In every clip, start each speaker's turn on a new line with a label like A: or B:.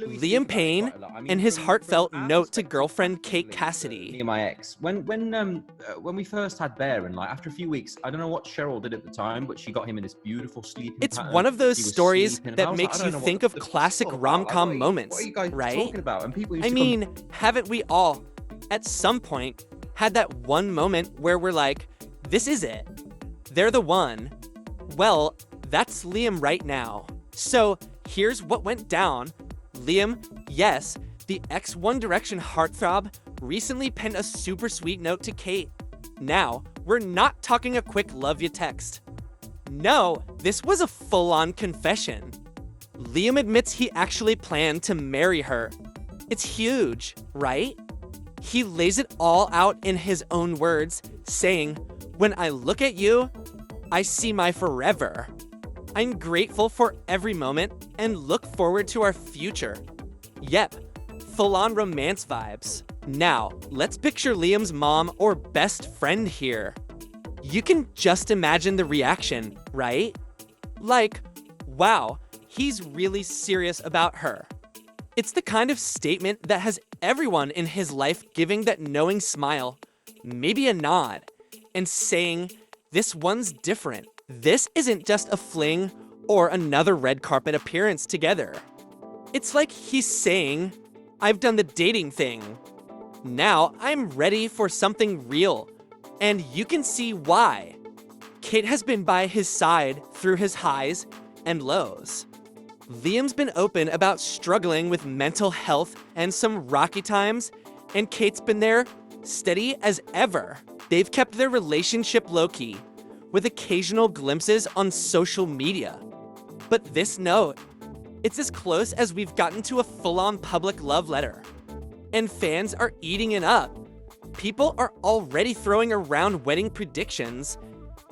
A: Liam Payne and his heartfelt note to girlfriend Kate Cassidy.
B: Me and my ex, when we first had Bear, and like after a few weeks, I don't know what Cheryl did at the time, but she got him in this beautiful sleeping
A: It's
B: pattern.
A: one of those
B: He was
A: stories
B: sleeping, and
A: that
B: I was
A: makes
B: like, I
A: you
B: don't know
A: think
B: what
A: of
B: the fuck's
A: classic
B: all about.
A: rom-com
B: Like,
A: moments,
B: what are you guys
A: right?
B: talking about? And people used
A: I
B: to
A: mean, haven't we all, at some point, had that one moment where we're like, this is it. They're the one. Well, that's Liam right now. So here's what went down. Liam, yes, the ex-One Direction heartthrob, recently penned a super sweet note to Kate. Now, we're not talking a quick love you text. No, this was a full-on confession. Liam admits he actually planned to marry her. It's huge, right? He lays it all out in his own words, saying, "When I look at you, I see my forever. I'm grateful for every moment and look forward to our future." Yep, full-on romance vibes. Now, let's picture Liam's mom or best friend here. You can just imagine the reaction, right? Like, wow, he's really serious about her. It's the kind of statement that has everyone in his life giving that knowing smile, maybe a nod, and saying, this one's different. This isn't just a fling or another red carpet appearance together. It's like he's saying, I've done the dating thing. Now I'm ready for something real, and you can see why. Kate has been by his side through his highs and lows. Liam's been open about struggling with mental health and some rocky times, and Kate's been there, steady as ever. They've kept their relationship low-key, with occasional glimpses on social media. But this note, it's as close as we've gotten to a full-on public love letter. And fans are eating it up. People are already throwing around wedding predictions,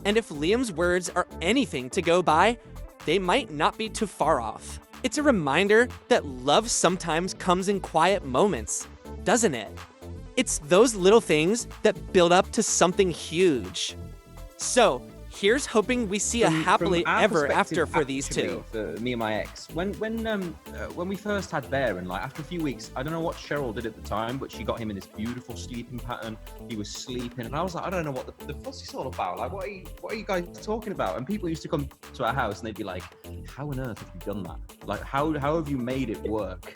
A: and if Liam's words are anything to go by, they might not be too far off. It's a reminder that love sometimes comes in quiet moments, doesn't it? It's those little things that build up to something huge. So, here's hoping we see a happily ever after for these two.
B: For me and my ex, when we first had Bear, and like after a few weeks, I don't know what Cheryl did at the time, but she got him in this beautiful sleeping pattern. He was sleeping, and I was like, I don't know what the fuss is all about. Like, what are you guys talking about? And people used to come to our house, and they'd be like, how on earth have you done that? Like, how have you made it work?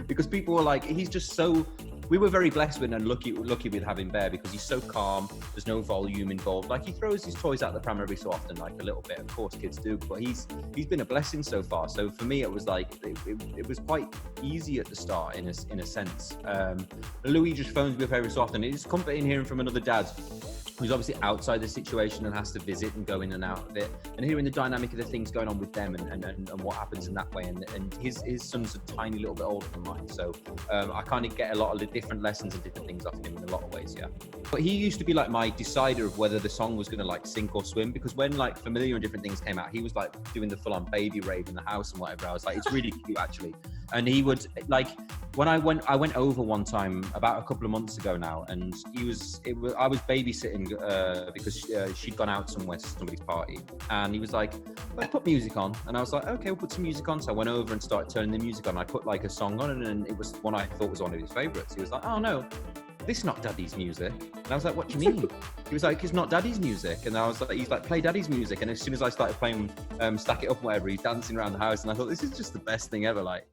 B: Because people were like, he's just so. We were very blessed with and lucky with having Bear, because he's so calm. There's no volume involved. Like, he throws his toys out the pram every so often, like a little bit. Of course, kids do, but he's been a blessing so far. So for me, it was like it was quite easy at the start in a sense. Louis just phones me up every so often. It's comforting hearing from another dad who's obviously outside the situation and has to visit and go in and out of it, and hearing the dynamic of the things going on with them and what happens in that way. And his son's a tiny little bit older than mine, so I kind of get a lot of the different lessons and different things off him in a lot of ways, yeah. But he used to be like my decider of whether the song was going to like sink or swim, because when like Familiar and different things came out, he was like doing the full-on baby rave in the house and whatever. I was like, it's really cute actually. And he would like, when I went over one time about a couple of months ago now, and I was babysitting because she'd gone out somewhere to somebody's party, and he was like, let's put music on. And I was like, okay, we'll put some music on. So I went over and started turning the music on. I put like a song on, and it was one I thought was one of his favorites. He was like, oh no, this is not Daddy's music. And I was like, what do you mean? He was like, it's not Daddy's music. And I was like, he's like, play Daddy's music. And as soon as I started playing Stack It Up, whatever, he's dancing around the house, and I thought, this is just the best thing ever. Like